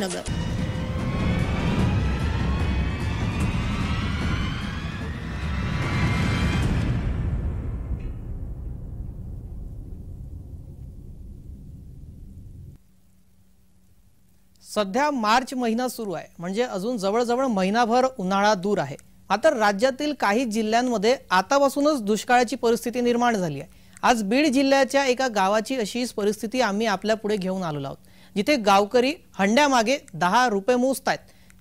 अहमदनगर। सध्या मार्च महिना सुरू आहे, म्हणजे अजून जवळजवळ महिनाभर उन्हाळा दूर आहे। मात्र राज्यातील काही जिल्ह्यांमध्ये आतापासूनच दुष्काळाची परिस्थिती निर्माण झाली आहे। आज बीड जिल्ह्याच्या एका गावाची अशीच परिस्थिती आम्ही आपल्या पुढे घेऊन आलो आहोत, जिथे गावकरी हंड्यामागे 10 रुपये मोजतायत।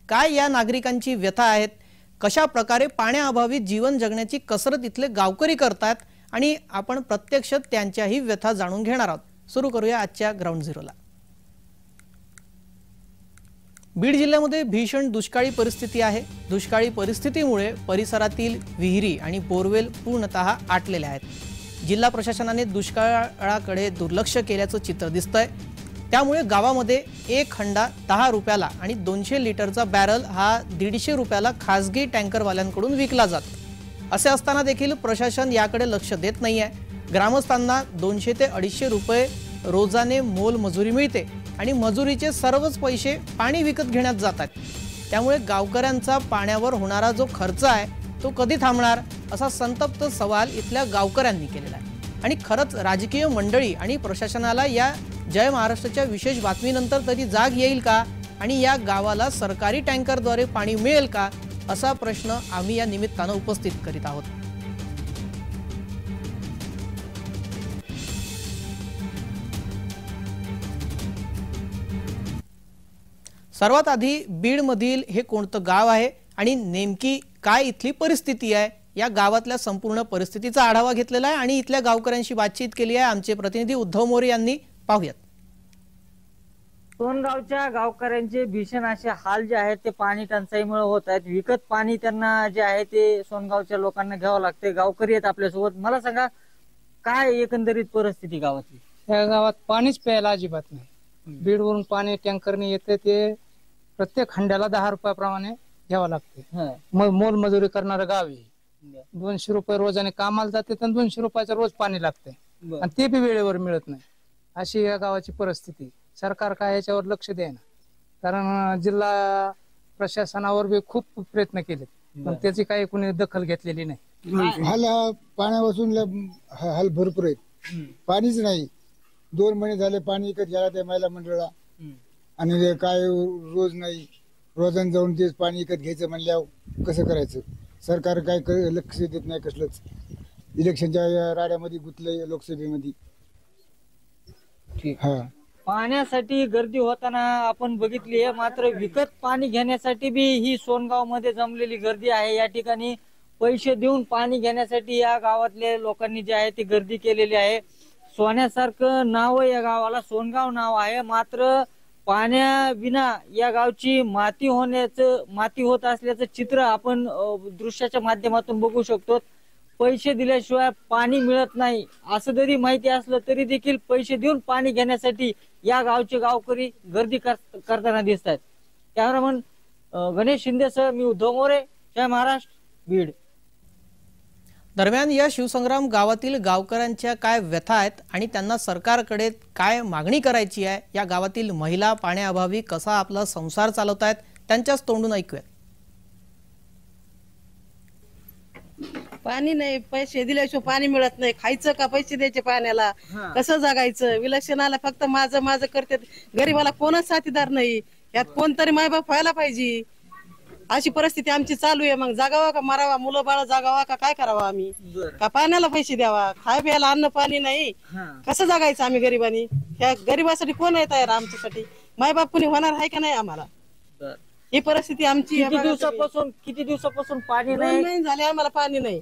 काय या नागरिकांची व्यथा आहेत, कशा प्रकारे पाण्याअभावी जीवन जगण्याची कसरत इथले गावकरी करतात आणि आपण प्रत्यक्ष त्यांच्याही व्यथा जाणून घेणार आहोत। सुरू करूया आजच्या ग्राउंड झिरोला। बीड जिल्ह्यामध्ये भीषण दुष्काळी परिस्थिती आहे। दुष्काळी परिस्थितीमुळे परिसरातील विहिरी आणि बोरवेल पूर्णतः आटलेले आहेत। जिल्हा प्रशासनाने दुष्काळाकडे दुर्लक्ष केल्याचं चित्र दिसतंय। त्यामुळे गावामध्ये एक हंडा 10 रुपयाला आणि 200 लिटरचा बॅरल हा 150 रुपयाला खासगी टँकरवाल्यांकडून विकला जातो। असे असताना देखील प्रशासन याकडे लक्ष देत नाहीये। ग्रामस्थांना 200 ते 250 रुपये रोजाने मोलमजुरी मिळते आणि मजुरीचे सर्वच पैसे पाणी विकत घेण्यात जातात। त्यामुळे गावकऱ्यांचा पाण्यावर होणारा जो खर्च आहे तो कधी थांबणार, असा संतप्त सवाल इथल्या गावकऱ्यांनी केलेला आहे। आणि खरंच राजकीय मंडळी आणि प्रशासनाला या जय महाराष्ट्राच्या विशेष बातमीनंतर तरी जाग येईल का आणि या गावाला सरकारी टँकरद्वारे पाणी मिळेल का, असा प्रश्न आम्ही या निमित्तानं उपस्थित करीत आहोत। सर्वात आधी बीड मधील हे कोणतं गाव आहे आणि नेमकी काय इथली परिस्थिती आहे, या गावातल्या संपूर्ण परिस्थितीचा आढावा घेतलेला आहे आणि इथल्या गावकऱ्यांशी बातचीत केली आहे आमचे प्रतिनिधी उद्धव मोरे यांनी। पाहूयात। सोनगावच्या गावकऱ्यांचे भीषण असे हाल जे आहेत ते पाणी टंचाईमुळे होत आहेत। विकत पाणी त्यांना जे आहे ते सोनगावच्या लोकांना घ्यावं लागते। गावकरी आहेत आपल्यासोबत। मला सांगा, काय एकंदरीत परिस्थिती गावाची? या गावात पाणीच प्यायला अजिबात नाही। बीडवरून पाणी टँकरने येते, ते प्रत्येक खंड्याला 10 रुपयाप्रमाणे घ्यावं लागते। मोलमजुरी करणारं गाव आहे। 200 रुपये रोजाने कामाला जाते तर 200 रुपयाचं रोज पाणी लागते आणि ते बी वेळेवर मिळत नाही। अशी या गावाची परिस्थिती। सरकार काय याच्यावर लक्ष देईना, कारण जिल्हा प्रशासनावर बी खूप प्रयत्न केले पण त्याची काही कोणी दखल घेतलेली नाही। हाल पाण्यापासून हाल भरपूर आहेत। पाणीच नाही। 2 महिने झाले पाणी विकत घ्यायला त्या महिला मंडळाला, आणि काय रोज नाही। रोजान जाऊन तेच पाणी विकत घ्यायचं म्हणल्यावर कसं करायचं? सरकार काय लक्ष देत नाही कसलंच। इलेक्शनच्या राड्यामध्ये गुंतलंय लोकसभेमध्ये। पाण्यासाठी गर्दी होताना आपण बघितली आहे, मात्र विकत पाणी घेण्यासाठी बी ही सोनगाव मध्ये जमलेली गर्दी आहे। या ठिकाणी पैसे देऊन पाणी घेण्यासाठी या गावातल्या लोकांनी जे आहे ती गर्दी केलेली आहे। सोन्यासारखं नाव या गावाला, सोनगाव नाव आहे, मात्र पाण्याविना या गावची माती होत असल्याचं चित्र आपण दृश्याच्या माध्यमातून बघू शकतो। पैसे दिल्याशिवाय पाणी मिळत नाही असं जरी माहिती असलं तरी देखील पैसे देऊन पाणी घेण्यासाठी या गावचे गावकरी गर्दी करताना दिसत आहेत। कॅमेरामन गणेश शिंदेसह मी उद्धव मोरे, जय महाराष्ट्र, बीड। दरम्यान या शिवसंग्राम गावातील गावकऱ्यांच्या काय व्यथा आहेत आणि त्यांना सरकारकडे काय मागणी करायची आहे, या गावातील महिला पाण्याअभावी कसा आपला संसार चालवतायत त्यांच्याच तोंडून ऐकूयात। पाणी नाही, पैसे दिल्याशिवाय पाणी मिळत नाही। खायचं का पैसे द्यायचे पाण्याला? कसं जगायचं? विलक्षणाला फक्त माझं माझं करते, गरीबाला कोणच साथीदार नाही। यात कोणतरी मायबाप व्हायला पाहिजे। अशी परिस्थिती आमची चालू आहे। मग जागावा का मरावा? मुलं बाळ जागावा का काय करावा? आम्ही का पाण्याला पैसे द्यावा? खाय प्यायला अन्न पाणी नाही, कसं जगायचं आम्ही गरीबांनी? ह्या गरीबासाठी कोण आहे तयार? आमच्यासाठी मायबाप कोणी होणार आहे का नाही आम्हाला? ही परिस्थिती आमची। किती दिवसापासून पाणी नाही? 2 महिने झाले आम्हाला पाणी नाही।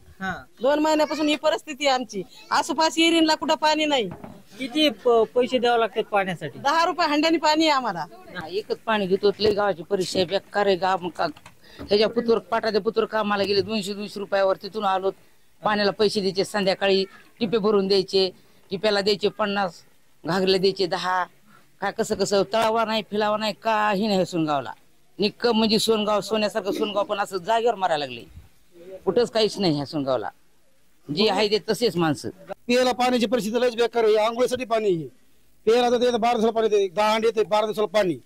2 महिन्यापासून ही परिस्थिती आमची। आसपास एरिनला कुठं पाणी नाही। किती पैसे द्यावे लागतात पाण्यासाठी? 10 रुपये हंड्याने पाणी आहे आम्हाला। एकच पाणी घेतो। लई गावाची परिस्थिती बेकार आहे। गाव ह्याच्या पुतूर पाटाच्या पुतूर कामाला गेले 200 रुपयावर, तिथून आलो। पाण्याला पैसे द्यायचे, संध्याकाळी टिपे भरून द्यायचे, टिप्याला द्यायचे 50, घागरीला द्यायचे 10। काय कसं कसं तळावा नाही, फिलावा नाही, काही नाही सोनगावला। निक्कम म्हणजे सोनगाव सोन्यासारखं सोनगाव पण असं जागेवर मारायला लागले। कुठंच काहीच नाही ह्या सोनगावला। जे आहे ते तसेच माणसं। प्यायला पाण्याची परिस्थिती लयच बेकार आहे। आंघोळीसाठी पाणी प्यायला तर 12 दिवसाला पाणी, 10 अंडे येते 12 दिवसाला पाणी।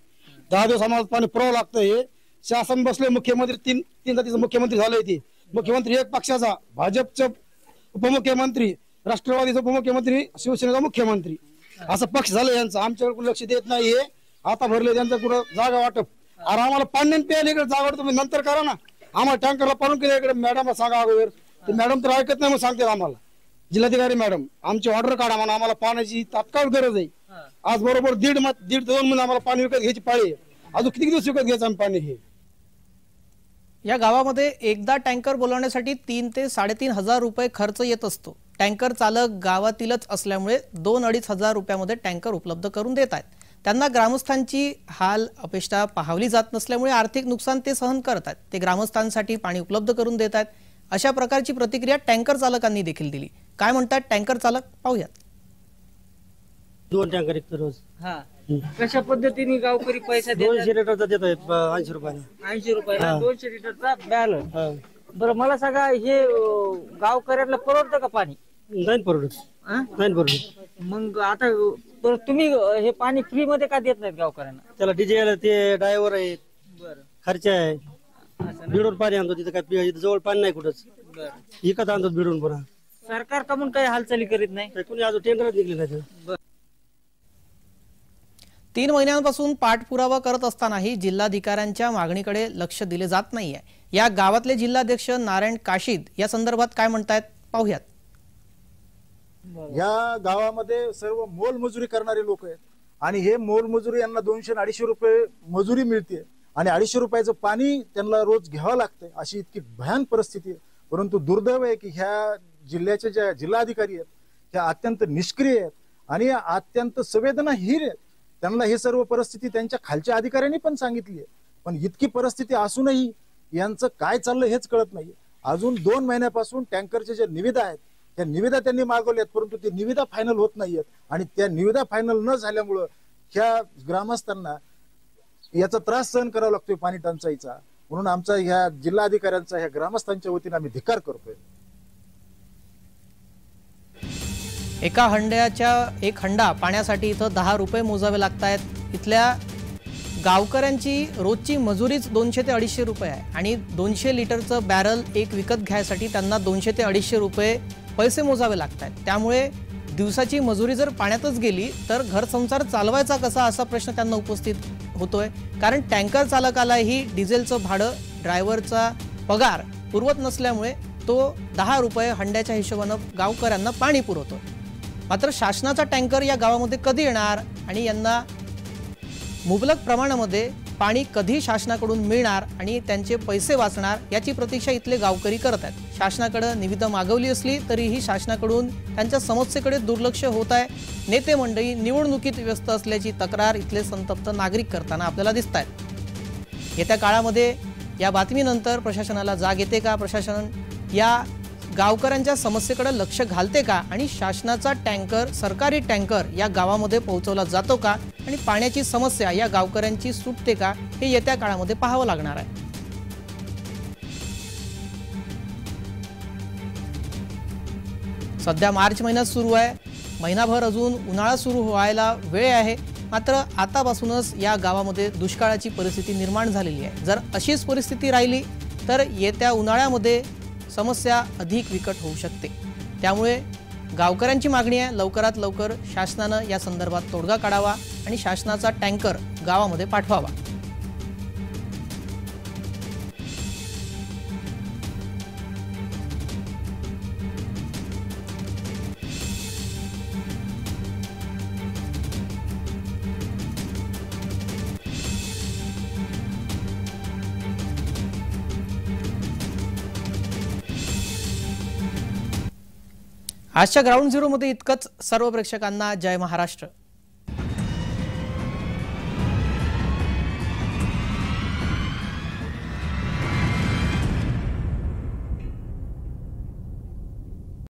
10 दिवस आम्हाला पाणी पुरवावं लागतं. हे शासन बसले, मुख्यमंत्री तीन जातीचे मुख्यमंत्री झाले. ते मुख्यमंत्री एक पक्षाचा, भाजपचा उपमुख्यमंत्री, राष्ट्रवादीचा उपमुख्यमंत्री, शिवसेनेचा मुख्यमंत्री, असं पक्ष झालं यांचं. आमच्याकडे लक्ष देत नाहीये. आता भरले त्यांचं कुठं जागा वाटप. अरे आम्हाला पाणी प्यायला इकडे जागा वाटप तुम्ही नंतर करा ना. आम्हाला टँकरला पाडून केलं इकडे. मॅडमला सांगा अगोदर. ते मॅडम तर ऐकत नाही, मग सांगतात आम्हाला. जिल्हाधिकारी मॅडम आमची ऑर्डर काढा म्हणा, आम्हाला पाण्याची तात्काळ गरज आहे. आज बरोबर दीड ते 2 महिने आम्हाला पाणी विकत घ्यायची पाळी आहे. अजून किती दिवस विकत घ्यायचं आम्ही पाणी? हे या गावामध्ये एकदा टँकर बोलवण्यासाठी 3 ते 3.5 हजार रुपये खर्च येत असतो. टँकर चालक गावातीलच असल्यामुळे 2-2.5 हजार रुपयामध्ये टँकर उपलब्ध करून देत आहेत. त्यांना ग्रामस्थांची हाल अपेक्षा पाहावली जात नसल्यामुळे आर्थिक नुकसान ते सहन करत आहेत. ते ग्रामस्थांसाठी पाणी उपलब्ध करून देत आहेत. अशा प्रकारची प्रतिक्रिया टँकर चालकांनी देखील दिली. काय म्हणतात टँकर चालक पाहूयात. 2 टँकर एक रोज. कशा पद्धतीने गावकरी पैसा 200 लिटरचा देत आहेत 80 रुपयाला. 80 रुपयाला 200 लिटरचा बॅलर. बरं मला सांगा, हे गावकऱ्यांना परवडतं का पाणी? नाही परवडत. नाही परवडत. मग आता तुम्ही हे पाणी फ्री मध्ये का देत नाहीत गावकऱ्यांना? त्याला डिझेल, ते ड्रायव्हर आहेत, खर्च आहे. बिडून पाणी आणतो, तिथं काय जवळ पाणी नाही कुठंच. इकत आणतो बिडून. पुन्हा सरकार का म्हणून काही हालचाली करीत नाही? कोणी अजून टेंडरच निघले नाही. 3 महिन्यांपासून पाठपुरावा करत असतानाही जिल्हाधिकाऱ्यांच्या मागणीकडे लक्ष दिले जात नाहीये. या गावातले जिल्हाध्यक्ष नारायण काशीद या संदर्भात काय म्हणतायत पाहूयात. या गावामध्ये सर्व मोलमजुरी करणारे लोक आहेत आणि हे मोलमजुरी यांना 200-250 रुपये मजुरी मिळते आणि 250 रुपयाचं पाणी त्यांना रोज घ्यावं लागतंय. अशी इतकी भयान परिस्थिती आहे. परंतु दुर्दैव आहे की ह्या जिल्ह्याचे ज्या जिल्हाधिकारी आहेत त्या अत्यंत निष्क्रिय आहेत आणि अत्यंत संवेदनाहीन आहेत. त्यांना हे सर्व परिस्थिती त्यांच्या खालच्या अधिकाऱ्यांनी पण सांगितली आहे. पण इतकी परिस्थिती असूनही यांचं काय चाललं हेच कळत नाही. अजून 2 महिन्यापासून टँकरच्या ज्या निविदा आहेत त्या निविदा त्यांनी मागवल्यात, परंतु ते निविदा फायनल होत नाहीयेत आणि त्या निविदा फायनल न झाल्यामुळं ह्या ग्रामस्थांना याचा त्रास सहन करावा लागतोय पाणी टंचाईचा. म्हणून आमचा ह्या जिल्हाधिकाऱ्यांचा ह्या ग्रामस्थांच्या वतीने आम्ही धिक्कार करतोय. एका हंड्याच्या एक हंडा पाण्यासाठी इथं 10 रुपये मोजावे लागतायत. इथल्या गावकऱ्यांची रोजची मजुरीच 200 ते 250 रुपये आहे आणि 200 लिटरचं बॅरल एक विकत घ्यायसाठी त्यांना 200 ते 250 रुपये पैसे मोजावे लागतात. त्यामुळे दिवसाची मजुरी जर पाण्यातच गेली तर घर संसार चालवायचा कसा असा प्रश्न त्यांना उपस्थित होतोय. कारण टँकर चालकालाही डिझेलचं भाडं, ड्रायव्हरचा पगार पुरवत नसल्यामुळे तो 10 रुपये हंड्याच्या हिशोबानं गावकऱ्यांना पाणी पुरवतो. मात्र शासनाचा टँकर या गावामध्ये कधी येणार आणि यांना मुबलक प्रमाणामध्ये पाणी कधी शासनाकडून मिळणार आणि त्यांचे पैसे वाचणार याची प्रतीक्षा इथले गावकरी करत आहेत. शासनाकडे निविदा मागवली असली तरीही शासनाकडून त्यांच्या समस्येकडे दुर्लक्ष होत आहे. नेते मंडळी निवडणुकीत व्यस्त असल्याची तक्रार इथले संतप्त नागरिक करताना आपल्याला दिसत आहेत. येत्या काळामध्ये या बातमीनंतर प्रशासनाला जाग येते का? प्रशासन या गावकऱ्यांच्या समस्येकडे लक्ष घालते का आणि शासनाचा टँकर, सरकारी टँकर या गावामध्ये पोहोचवला जातो का आणि पाण्याची समस्या या गावकऱ्यांची सुटते का हे येत्या काळामध्ये पाहावं लागणार आहे. सध्या मार्च महिन्यात सुरू आहे. महिनाभर अजून उन्हाळा सुरू व्हायला वेळ आहे. मात्र आतापासूनच या गावामध्ये दुष्काळाची परिस्थिती निर्माण झालेली आहे. जर अशीच परिस्थिती राहिली तर येत्या उन्हाळ्यामध्ये समस्या अधिक विकट होऊ शकते. त्यामुळे गावकऱ्यांची मागणी आहे लवकरात लवकर शासनानं या संदर्भात तोडगा काढावा आणि शासनाचा टँकर गावामध्ये पाठवावा. आजच्या ग्राउंड झिरोमध्ये इतकंच. सर्व प्रेक्षकांना जय महाराष्ट्र.